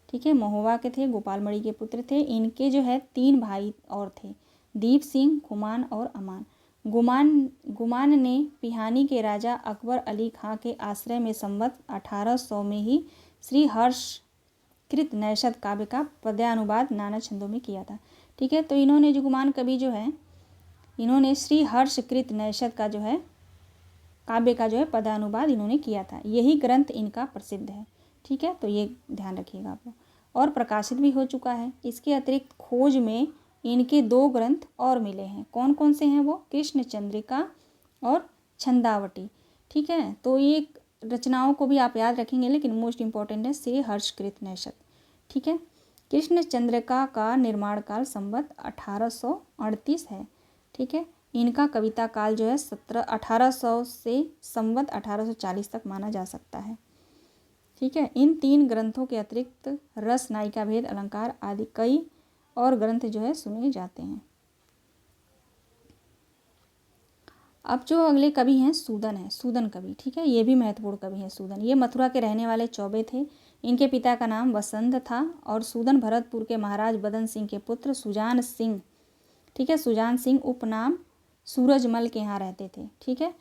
ठीक है, महोवा के थे, गोपाल मणि के पुत्र थे। इनके जो है 3 भाई और थे, दीप सिंह, गुमान और अमान। गुमान ने पिहानी के राजा अकबर अली खां के आश्रय में संवत 1800 में ही श्री हर्षकृत नैषद काव्य का पद्यानुवाद नाना छंदों में किया था। ठीक है, तो इन्होंने जो गुमान कवि जो है इन्होंने श्री हर्षकृत नैषद का जो है काव्य का जो है पदानुवाद इन्होंने किया था। यही ग्रंथ इनका प्रसिद्ध है। ठीक है, तो ये ध्यान रखिएगा आप लोग, और प्रकाशित भी हो चुका है। इसके अतिरिक्त खोज में इनके 2 ग्रंथ और मिले हैं। कौन कौन से हैं वो? कृष्ण चंद्रिका और छंदावटी। ठीक है, तो ये रचनाओं को भी आप याद रखेंगे, लेकिन मोस्ट इंपॉर्टेंट है श्री हर्षकृत नैषद। ठीक है, कृष्ण चंद्रिका का निर्माण काल संवत 1838 है। ठीक है, इनका कविता काल जो है 1800 से संवत 1840 तक माना जा सकता है। ठीक है, इन 3 ग्रंथों के अतिरिक्त रस, नायिका भेद, अलंकार आदि कई और ग्रंथ जो है सुने जाते हैं। अब जो अगले कवि हैं सूदन है, सूदन कवि। ठीक है, ये भी महत्वपूर्ण कवि हैं सूदन। ये मथुरा के रहने वाले चौबे थे। इनके पिता का नाम वसंत था और सूदन भरतपुर के महाराज बदन सिंह के पुत्र सुजान सिंह, ठीक है, सुजान सिंह उपनाम सूरजमल के यहाँ रहते थे। ठीक है,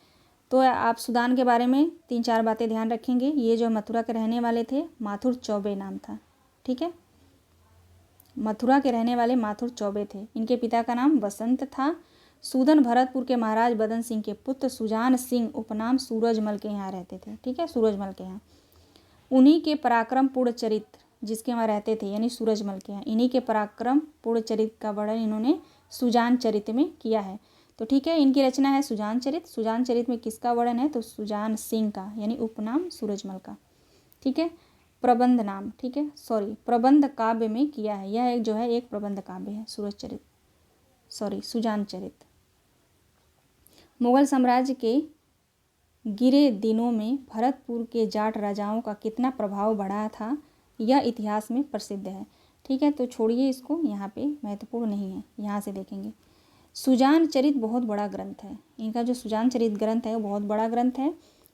तो आप सुदान के बारे में 3-4 बातें ध्यान रखेंगे। ये जो मथुरा के रहने वाले थे, माथुर चौबे नाम था। ठीक है, मथुरा के रहने वाले माथुर चौबे थे। इनके पिता का नाम बसंत था। सूदन भरतपुर के महाराज बदन सिंह के पुत्र सुजान सिंह उपनाम सूरजमल के यहाँ रहते थे। ठीक है, सूरजमल के यहाँ। उन्हीं के पराक्रम पूर्ण चरित्र, जिसके वहाँ रहते थे यानी सूरजमल के यहाँ, इन्हीं के पराक्रम पूर्ण चरित्र का वर्णन इन्होंने सुजान चरित्र में किया है। तो ठीक है, इनकी रचना है सुजान चरित्र। सुजान चरित्र में किसका वर्णन है? तो सुजान सिंह का, यानी उपनाम सूरजमल का। ठीक है, प्रबंध नाम, ठीक है, सॉरी, प्रबंध काव्य में किया है। यह एक जो है एक प्रबंध काव्य है सुजान चरित्र। मुगल साम्राज्य के गिरे दिनों में भरतपुर के जाट राजाओं का कितना प्रभाव बढ़ा था, यह इतिहास में प्रसिद्ध है। ठीक है, तो छोड़िए इसको, यहाँ पे महत्वपूर्ण नहीं है, यहाँ से देखेंगे। सुजान चरित्र बहुत बड़ा ग्रंथ है। इनका जो सुजान चरित्र ग्रंथ है वो बहुत बड़ा ग्रंथ है।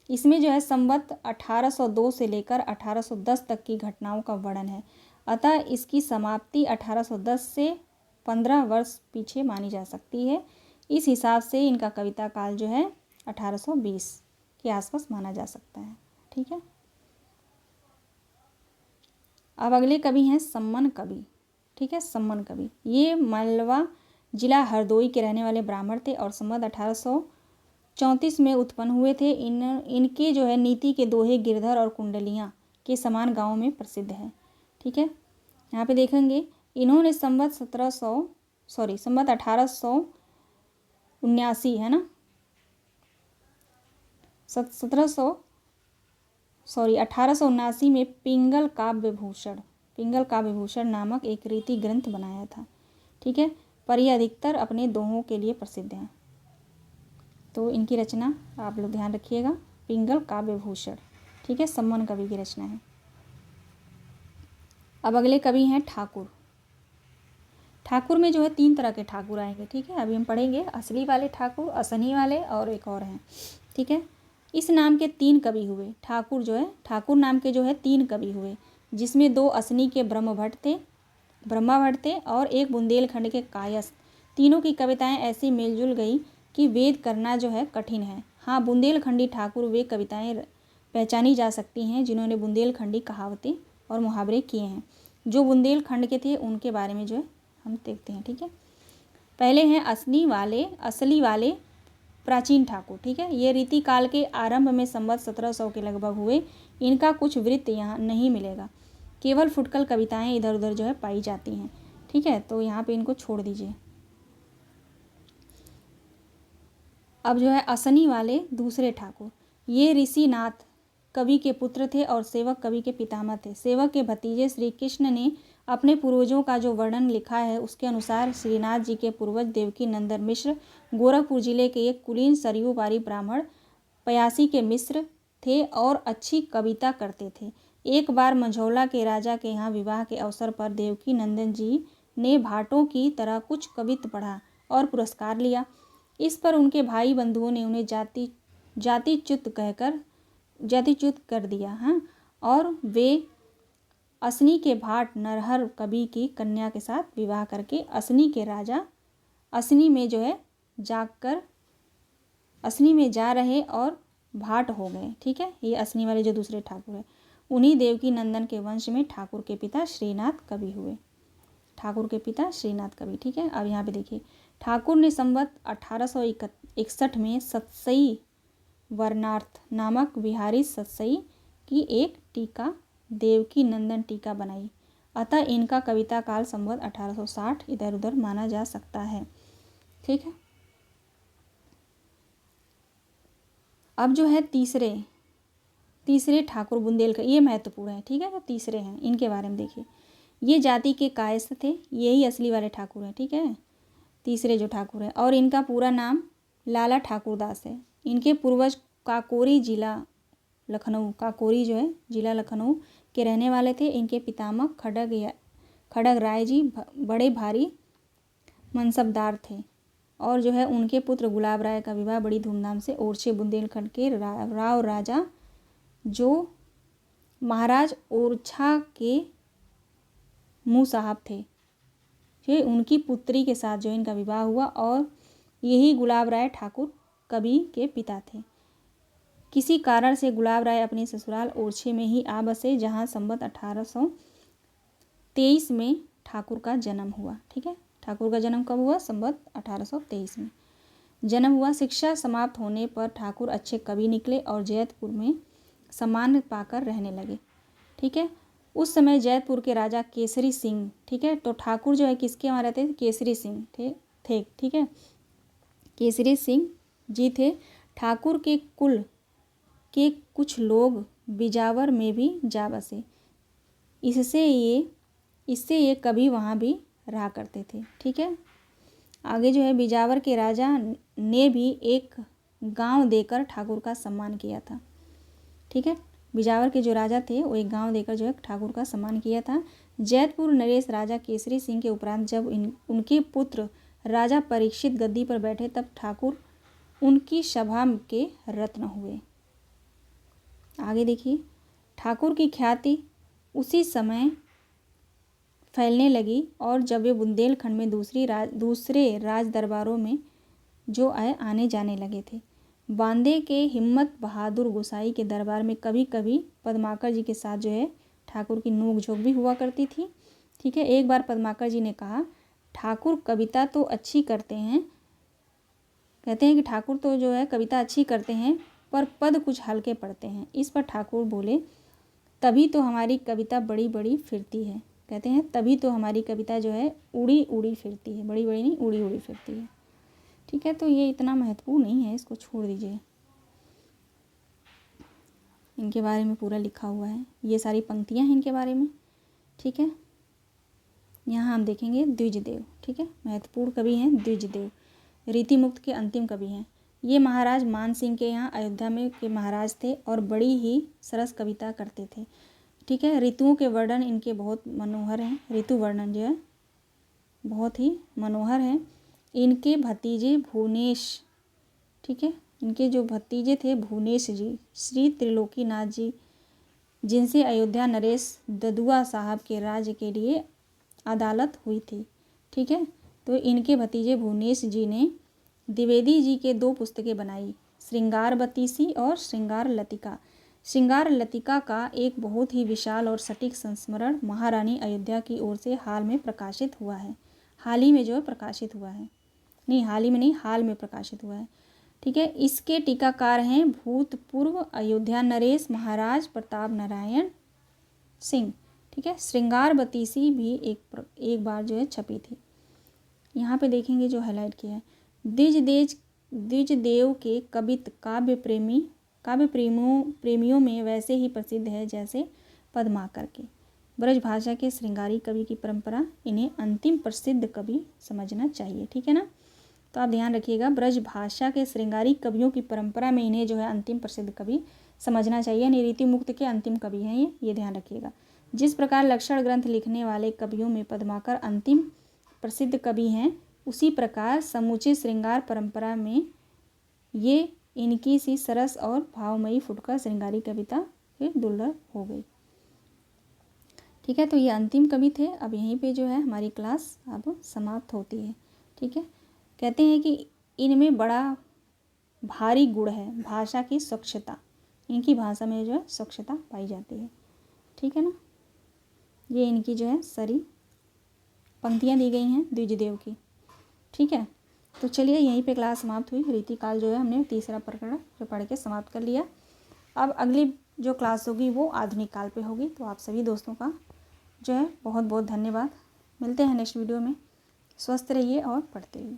इसमें जो है संवत 1802 से लेकर 1810 तक की घटनाओं का वर्णन है। अतः इसकी समाप्ति 1810 से 15 वर्ष पीछे मानी जा सकती है। इस हिसाब से इनका कविता काल जो है 1820 के आसपास माना जा सकता है। ठीक है, अब अगले कवि हैं सम्मन कवि। ठीक है, सम्मन कवि ये मालवा जिला हरदोई के रहने वाले ब्राह्मण थे और संवत 1834 में उत्पन्न हुए थे। इनके जो है नीति के दोहे गिरधर और कुंडलियाँ के समान गाँव में प्रसिद्ध है। ठीक है, यहाँ पे देखेंगे इन्होंने संवत 1879 है ना, 1879 में पिंगल काव्य भूषण नामक एक रीति ग्रंथ बनाया था। ठीक है, पर यह अधिकतर अपने दोहों के लिए प्रसिद्ध हैं। तो इनकी रचना आप लोग ध्यान रखिएगा, पिंगल काव्य भूषण। ठीक है, सम्मन कवि की रचना है। अब अगले कवि हैं ठाकुर। ठाकुर में जो है 3 तरह के ठाकुर आएंगे। ठीक है, अभी हम पढ़ेंगे असली वाले ठाकुर, असनी वाले और एक और हैं। ठीक है, इस नाम के 3 कवि हुए। ठाकुर नाम के जो है 3 कवि हुए, जिसमें 2 असनी के ब्रह्मा भट्ट थे और एक बुंदेलखंड के कायस्थ। तीनों की कविताएं ऐसी मिलजुल गई कि वेद करना जो है कठिन है। हाँ, बुंदेलखंडी ठाकुर वे कविताएं पहचानी जा सकती हैं जिन्होंने बुंदेलखंडी कहावतें और मुहावरे किए हैं। जो बुंदेलखंड के थे उनके बारे में जो है हम देखते हैं। ठीक है, पहले हैं असली वाले प्राचीन ठाकुर। ठीक है, ये रीति काल के आरंभ में संवत 1700 के लगभग हुए। इनका कुछ वृत्त यहाँ नहीं मिलेगा, केवल फुटकल कविताएं इधर उधर जो है पाई जाती हैं। ठीक है, तो यहाँ पे इनको छोड़ दीजिए। अब जो है असनी वाले दूसरे ठाकुर, ये ऋषिनाथ कवि के पुत्र थे और सेवक कवि के पितामह थे। सेवक के भतीजे श्री कृष्ण ने अपने पूर्वजों का जो वर्णन लिखा है उसके अनुसार श्रीनाथ जी के पूर्वज देवकी नंदन मिश्र गोरखपुर जिले के एक कुलीन सरयू पारी ब्राह्मण पयासी के मिश्र थे और अच्छी कविता करते थे। एक बार मंझौला के राजा के यहाँ विवाह के अवसर पर देवकी नंदन जी ने भाटों की तरह कुछ कवित्त पढ़ा और पुरस्कार लिया। इस पर उनके भाई बंधुओं ने उन्हें जातिच्युत कर दिया। हाँ, और वे असनी के भाट नरहर कवि की कन्या के साथ विवाह करके असनी के राजा असनी में जा रहे और भाट हो गए। ठीक है, ये असनी वाले जो दूसरे ठाकुर है, उन्हीं देवकी नंदन के वंश में ठाकुर के पिता श्रीनाथ कवि हुए। ठीक है, अब यहाँ पे देखिए, ठाकुर ने संवत 1861 में सतसई वर्णार्थ नामक बिहारी सतसई की एक टीका देवकी नंदन टीका बनाई। अतः इनका कविता काल संवत 1860 इधर उधर माना जा सकता है। ठीक है, अब जो है तीसरे ठाकुर बुंदेलखंड, ये महत्वपूर्ण है। ठीक है, तो तीसरे हैं, इनके बारे में देखिए। ये जाति के कायस्थ थे, यही असली वाले ठाकुर हैं। ठीक है, तीसरे जो ठाकुर हैं, और इनका पूरा नाम लाला ठाकुरदास है। इनके पूर्वज काकोरी जिला लखनऊ के रहने वाले थे। इनके पितामह खड़ग राय जी बड़े भारी मनसबदार थे और जो है उनके पुत्र गुलाब राय का विवाह बड़ी धूमधाम से ओरछे बुंदेलखंड के राव राजा जो महाराज ओरछा के मुँह साहब थे, उनकी पुत्री के साथ जो इनका विवाह हुआ और यही गुलाब राय ठाकुर कवि के पिता थे। किसी कारण से गुलाब राय अपने ससुराल ओरछे में ही आ बसे, जहाँ संवत 1823 में ठाकुर का जन्म हुआ। ठीक है, ठाकुर का जन्म कब हुआ? संवत 1823 में जन्म हुआ। शिक्षा समाप्त होने पर ठाकुर अच्छे कवि निकले और जैतपुर में सम्मान पाकर रहने लगे। ठीक है, उस समय जैतपुर के राजा केसरी सिंह, ठीक है, तो ठाकुर जो है किसके वहाँ रहते थे? केसरी सिंह थे। ठीक है, केसरी सिंह जी थे। ठाकुर के कुल के कुछ लोग बिजावर में भी जा बसे। इससे ये कभी वहाँ भी रहा करते थे। ठीक है, आगे जो है बिजावर के राजा ने भी एक गांव देकर ठाकुर का सम्मान किया था। ठीक है, बिजावर के जो राजा थे वो एक गांव देकर जो है ठाकुर का सम्मान किया था। जैतपुर नरेश राजा केसरी सिंह के उपरांत जब उनके पुत्र राजा परीक्षित गद्दी पर बैठे, तब ठाकुर उनकी सभा के रत्न हुए। आगे देखिए, ठाकुर की ख्याति उसी समय फैलने लगी और जब वे बुंदेलखंड में दूसरे राज दरबारों में जो आने जाने लगे थे। बांदे के हिम्मत बहादुर गोसाई के दरबार में कभी कभी पद्माकर जी के साथ जो है ठाकुर की नोक झोंक भी हुआ करती थी। ठीक है, एक बार पद्माकर जी ने कहा, ठाकुर कविता तो अच्छी करते हैं, कहते हैं कि ठाकुर तो जो है कविता अच्छी करते हैं पर पद कुछ हल्के पड़ते हैं। इस पर ठाकुर बोले, तभी तो हमारी कविता बड़ी बड़ी फिरती है। कहते हैं तभी तो हमारी कविता जो है उड़ी उड़ी फिरती है, बड़ी बड़ी नहीं, उड़ी उड़ी फिरती है। ठीक है, तो ये इतना महत्वपूर्ण नहीं है, इसको छोड़ दीजिए। इनके बारे में पूरा लिखा हुआ है, ये सारी पंक्तियां हैं इनके बारे में। ठीक है, यहाँ हम देखेंगे द्विजदेव। ठीक है, महत्वपूर्ण कवि हैं द्विजदेव, रीतिमुक्त के अंतिम कवि हैं। ये महाराज मान सिंह के यहाँ अयोध्या में के महाराज थे और बड़ी ही सरस कविता करते थे। ठीक है, ऋतुओं के वर्णन इनके बहुत मनोहर हैं, ऋतु वर्णन जो है बहुत ही मनोहर है। इनके भतीजे भुवनेश, ठीक है, इनके जो भतीजे थे भुवनेश जी, श्री त्रिलोकीनाथ जी, जिनसे अयोध्या नरेश ददुआ साहब के राज्य के लिए अदालत हुई थी। ठीक है, तो इनके भतीजे भुवनेश जी ने द्विवेदी जी के 2 पुस्तकें बनाई, श्रृंगार बतीसी और श्रृंगार लतिका। श्रृंगार लतिका का एक बहुत ही विशाल और सटीक संस्मरण महारानी अयोध्या की ओर से हाल में प्रकाशित हुआ है। हाल ही में जो है प्रकाशित हुआ है, नहीं हाल ही में नहीं, हाल में प्रकाशित हुआ है। ठीक है, इसके टीकाकार हैं भूतपूर्व अयोध्या नरेश महाराज प्रताप नारायण सिंह। ठीक है, श्रृंगार बतीसी भी एक बार जो है छपी थी। यहाँ पे देखेंगे जो हाईलाइट किया है, द्विजदेव के कवित काव्य प्रेमियों में वैसे ही प्रसिद्ध है जैसे पद्माकर के। ब्रजभाषा के श्रृंगारी कवि की परंपरा इन्हें अंतिम प्रसिद्ध कवि समझना चाहिए। ठीक है ना, तो आप ध्यान रखिएगा, ब्रजभाषा के श्रृंगारी कवियों की परंपरा में इन्हें जो है अंतिम प्रसिद्ध कवि समझना चाहिए, यानी रीतिमुक्त के अंतिम कवि हैं ये ध्यान रखिएगा। जिस प्रकार लक्षण ग्रंथ लिखने वाले कवियों में पद्माकर अंतिम प्रसिद्ध कवि हैं, उसी प्रकार समूचे श्रृंगार परंपरा में ये इनकी सी सरस और भावमयी फुटकर श्रृंगारी कविता फिर दुर्लभ हो गई। ठीक है, तो ये अंतिम कवि थे। अब यहीं पे जो है हमारी क्लास अब समाप्त होती है। ठीक है, कहते हैं कि इनमें बड़ा भारी गुण है भाषा की स्वच्छता, इनकी भाषा में जो है स्वच्छता पाई जाती है। ठीक है ना, ये इनकी जो है सारी पंक्तियाँ दी गई हैं द्विजदेव की। ठीक है, तो चलिए यहीं पे क्लास समाप्त हुई। रीतिकाल जो है हमने तीसरा प्रकरण जो पढ़ के समाप्त कर लिया। अब अगली जो क्लास होगी वो आधुनिक काल पे होगी। तो आप सभी दोस्तों का जो है बहुत बहुत धन्यवाद। मिलते हैं नेक्स्ट वीडियो में। स्वस्थ रहिए और पढ़ते रहिए।